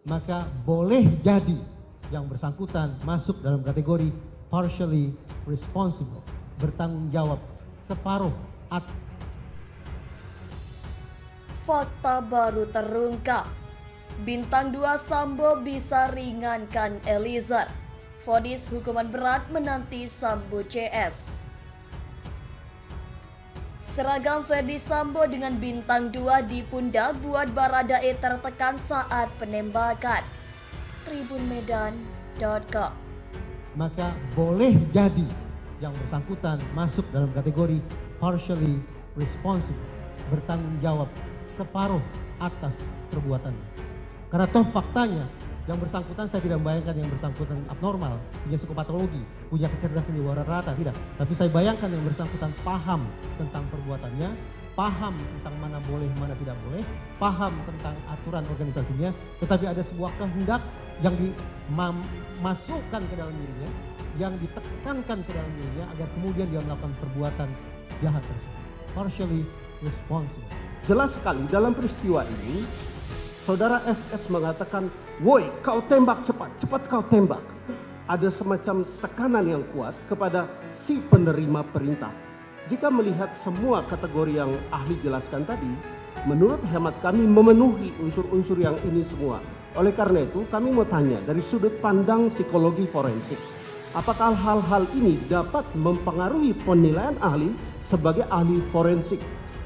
maka boleh jadi yang bersangkutan masuk dalam kategori partially responsible, bertanggung jawab separuh atas. Fakta baru terungkap. Bintang 2 Sambo bisa ringankan Eliezer. Vonis hukuman berat menanti Sambo CS. Seragam Ferdi Sambo dengan bintang 2 di pundak buat Baradae tertekan saat penembakan. Tribunmedan.com. Maka boleh jadi yang bersangkutan masuk dalam kategori partially responsible, bertanggung jawab separuh atas perbuatannya. Karena toh faktanya yang bersangkutan, saya tidak membayangkan yang bersangkutan abnormal, punya psikopatologi, punya kecerdasan di luar rata, tidak. Tapi saya bayangkan yang bersangkutan paham tentang perbuatannya, paham tentang mana boleh, mana tidak boleh, paham tentang aturan organisasinya, tetapi ada sebuah kehendak yang dimasukkan ke dalam dirinya, yang ditekankan ke dalam dirinya agar kemudian dia melakukan perbuatan jahat tersebut. Partially responsible. Jelas sekali dalam peristiwa ini, Saudara FS mengatakan, "Woi, kau tembak cepat, cepat kau tembak." Ada semacam tekanan yang kuat kepada si penerima perintah. Jika melihat semua kategori yang ahli jelaskan tadi, menurut hemat kami memenuhi unsur-unsur yang ini semua. Oleh karena itu, kami mau tanya dari sudut pandang psikologi forensik, apakah hal-hal ini dapat mempengaruhi penilaian ahli sebagai ahli forensik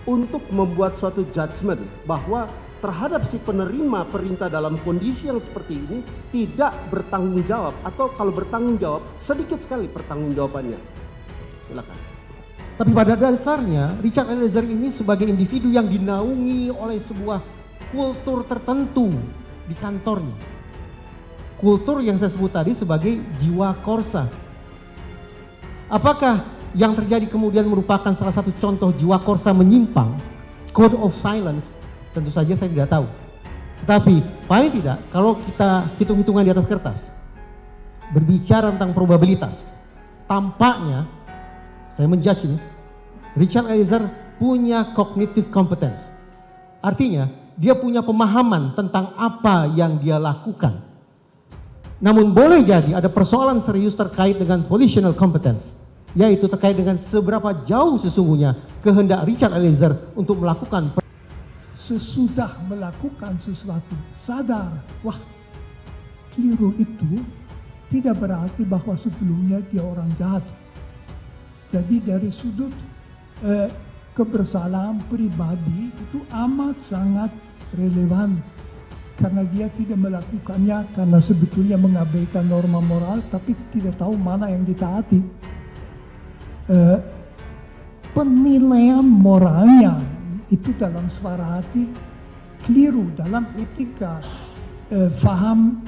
untuk membuat suatu judgement bahwa terhadap si penerima perintah dalam kondisi yang seperti ini tidak bertanggung jawab, atau kalau bertanggung jawab sedikit sekali pertanggungjawabannya. Silakan. Tapi pada dasarnya Richard Eliezer ini sebagai individu yang dinaungi oleh sebuah kultur tertentu di kantornya. Kultur yang saya sebut tadi sebagai jiwa korsa. Apakah yang terjadi kemudian merupakan salah satu contoh jiwa korsa menyimpang, code of silence? Tentu saja saya tidak tahu. Tetapi paling tidak kalau kita hitung-hitungan di atas kertas, berbicara tentang probabilitas, tampaknya saya menjudge ini, Richard Eliezer punya cognitive competence. Artinya dia punya pemahaman tentang apa yang dia lakukan. Namun boleh jadi ada persoalan serius terkait dengan volitional competence, yaitu terkait dengan seberapa jauh sesungguhnya kehendak Richard Eliezer untuk melakukan. Sesudah melakukan sesuatu sadar, wah keliru, itu tidak berarti bahwa sebelumnya dia orang jahat. Jadi dari sudut kebersalaan pribadi itu amat sangat relevan, karena dia tidak melakukannya karena sebetulnya mengabaikan norma moral, tapi tidak tahu mana yang ditaati. Penilaian moralnya itu dalam suara hati keliru, dalam etika faham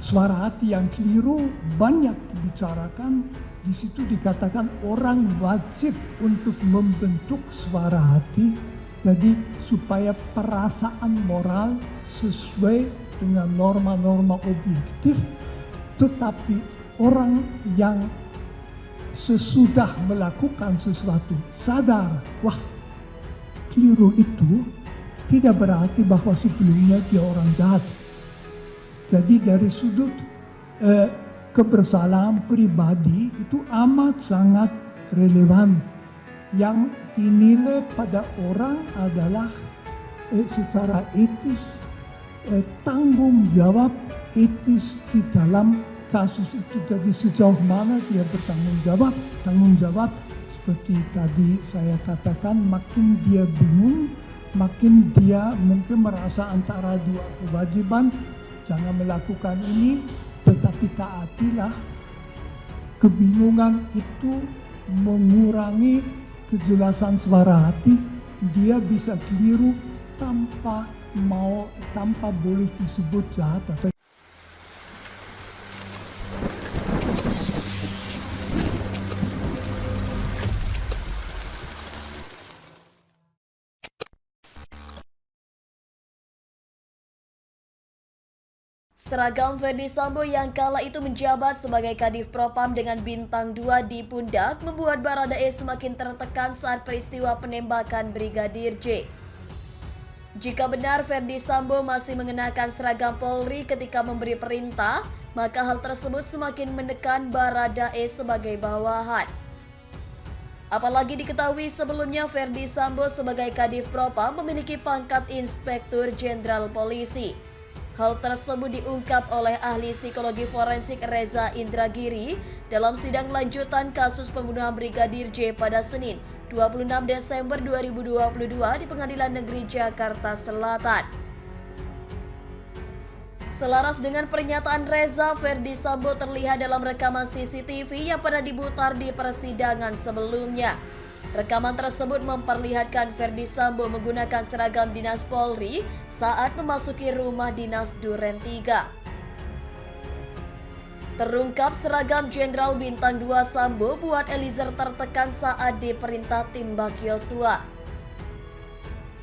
suara hati yang keliru banyak dibicarakan. Di situ dikatakan orang wajib untuk membentuk suara hati, jadi supaya perasaan moral sesuai dengan norma-norma objektif. Tetapi orang yang sesudah melakukan sesuatu sadar, wah keliru, itu tidak berarti bahwa sebelumnya dia orang jahat. Jadi dari sudut kebersalaan pribadi itu amat sangat relevan. Yang dinilai pada orang adalah secara etis, tanggung jawab etis di dalam kasus itu. Jadi sejauh mana dia bertanggung jawab, tanggung jawab. Seperti tadi saya katakan, makin dia bingung, makin dia mungkin merasa antara dua kewajiban, jangan melakukan ini, tetapi taatilah. Kebingungan itu mengurangi kejelasan suara hati, dia bisa keliru tanpa boleh disebut jahat atau. Seragam Ferdi Sambo yang kala itu menjabat sebagai Kadif Propam dengan bintang 2 di pundak membuat Baradae semakin tertekan saat peristiwa penembakan Brigadir J. Jika benar Ferdi Sambo masih mengenakan seragam Polri ketika memberi perintah, maka hal tersebut semakin menekan Baradae sebagai bawahan. Apalagi diketahui sebelumnya Ferdi Sambo sebagai Kadif Propam memiliki pangkat Inspektur Jenderal Polisi. Hal tersebut diungkap oleh ahli psikologi forensik Reza Indragiri dalam sidang lanjutan kasus pembunuhan Brigadir J pada Senin 26 Desember 2022 di Pengadilan Negeri Jakarta Selatan. Selaras dengan pernyataan Reza, Ferdi Sambo terlihat dalam rekaman CCTV yang pernah diputar di persidangan sebelumnya. Rekaman tersebut memperlihatkan Ferdi Sambo menggunakan seragam dinas Polri saat memasuki rumah dinas Duren 3. Terungkap seragam Jenderal Bintang 2 Sambo buat Eliezer tertekan saat diperintah tembak Yosua.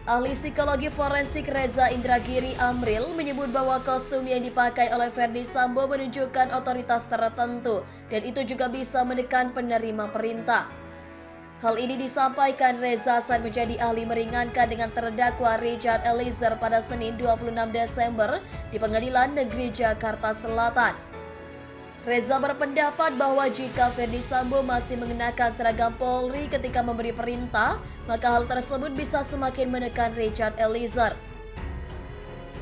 Ahli psikologi forensik Reza Indragiri Amril menyebut bahwa kostum yang dipakai oleh Ferdi Sambo menunjukkan otoritas tertentu dan itu juga bisa menekan penerima perintah. Hal ini disampaikan Reza saat menjadi ahli meringankan dengan terdakwa Richard Eliezer pada Senin 26 Desember di Pengadilan Negeri Jakarta Selatan. Reza berpendapat bahwa jika Ferdi Sambo masih mengenakan seragam Polri ketika memberi perintah, maka hal tersebut bisa semakin menekan Richard Eliezer.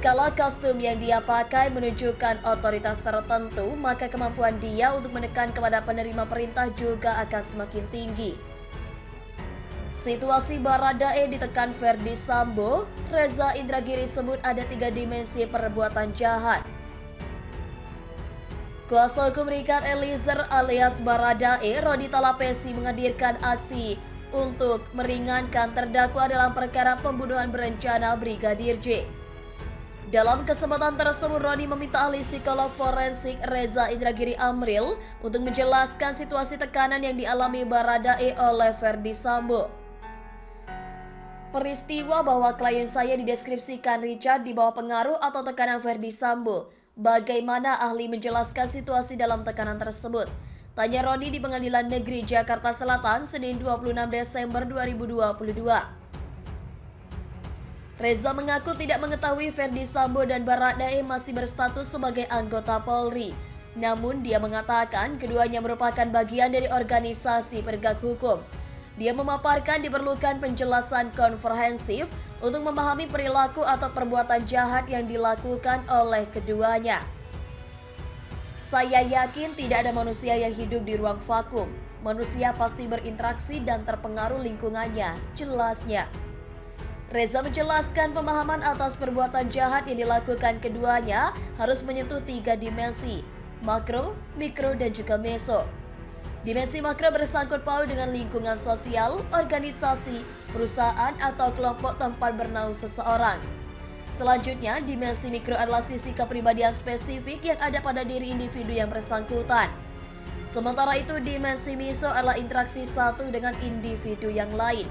Kalau kostum yang dia pakai menunjukkan otoritas tertentu, maka kemampuan dia untuk menekan kepada penerima perintah juga akan semakin tinggi. Situasi Baradae ditekan Ferdi Sambo, Reza Indragiri sebut ada 3 dimensi perbuatan jahat. Kuasa hukum Richard Eliezer alias Baradae, Rodi Talapesi menghadirkan aksi untuk meringankan terdakwa dalam perkara pembunuhan berencana Brigadir J. Dalam kesempatan tersebut, Rodi meminta ahli psikolog forensik Reza Indragiri Amril untuk menjelaskan situasi tekanan yang dialami Baradae oleh Ferdi Sambo. Peristiwa bahwa klien saya dideskripsikan Richard di bawah pengaruh atau tekanan Ferdi Sambo. Bagaimana ahli menjelaskan situasi dalam tekanan tersebut? Tanya Rodi di Pengadilan Negeri Jakarta Selatan, Senin 26 Desember 2022. Reza mengaku tidak mengetahui Ferdi Sambo dan Baradae masih berstatus sebagai anggota Polri. Namun dia mengatakan keduanya merupakan bagian dari organisasi penegak hukum. Dia memaparkan diperlukan penjelasan komprehensif untuk memahami perilaku atau perbuatan jahat yang dilakukan oleh keduanya. Saya yakin tidak ada manusia yang hidup di ruang vakum. Manusia pasti berinteraksi dan terpengaruh lingkungannya, jelasnya. Reza menjelaskan pemahaman atas perbuatan jahat yang dilakukan keduanya harus menyentuh 3 dimensi, makro, mikro, dan juga meso. Dimensi makro bersangkut paut dengan lingkungan sosial, organisasi, perusahaan, atau kelompok tempat bernaung seseorang. Selanjutnya, dimensi mikro adalah sisi kepribadian spesifik yang ada pada diri individu yang bersangkutan. Sementara itu, dimensi meso adalah interaksi satu dengan individu yang lain.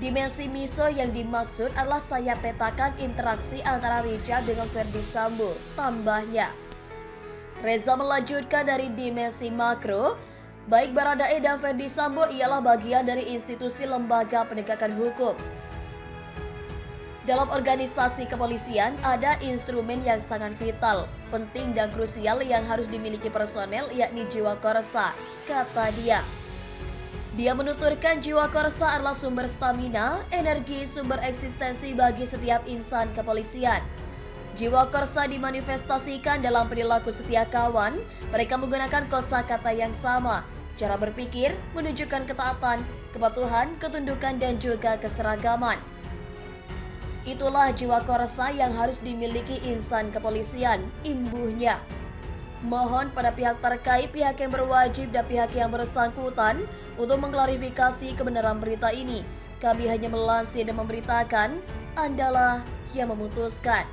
Dimensi meso yang dimaksud adalah saya petakan interaksi antara Richard dengan Ferdi Sambo, tambahnya. Reza melanjutkan dari dimensi makro, baik Baradae dan Ferdi Sambo ialah bagian dari institusi lembaga penegakan hukum. Dalam organisasi kepolisian ada instrumen yang sangat vital, penting dan krusial yang harus dimiliki personel, yakni jiwa korsa, kata dia. Dia menuturkan jiwa korsa adalah sumber stamina, energi, sumber eksistensi bagi setiap insan kepolisian. Jiwa korsa dimanifestasikan dalam perilaku setia kawan. Mereka menggunakan kosakata yang sama. Cara berpikir menunjukkan ketaatan, kepatuhan, ketundukan, dan juga keseragaman. Itulah jiwa korsa yang harus dimiliki insan kepolisian, imbuhnya. Mohon pada pihak terkait, pihak yang berwajib, dan pihak yang bersangkutan untuk mengklarifikasi kebenaran berita ini. Kami hanya melansir dan memberitakan, Andalah yang memutuskan.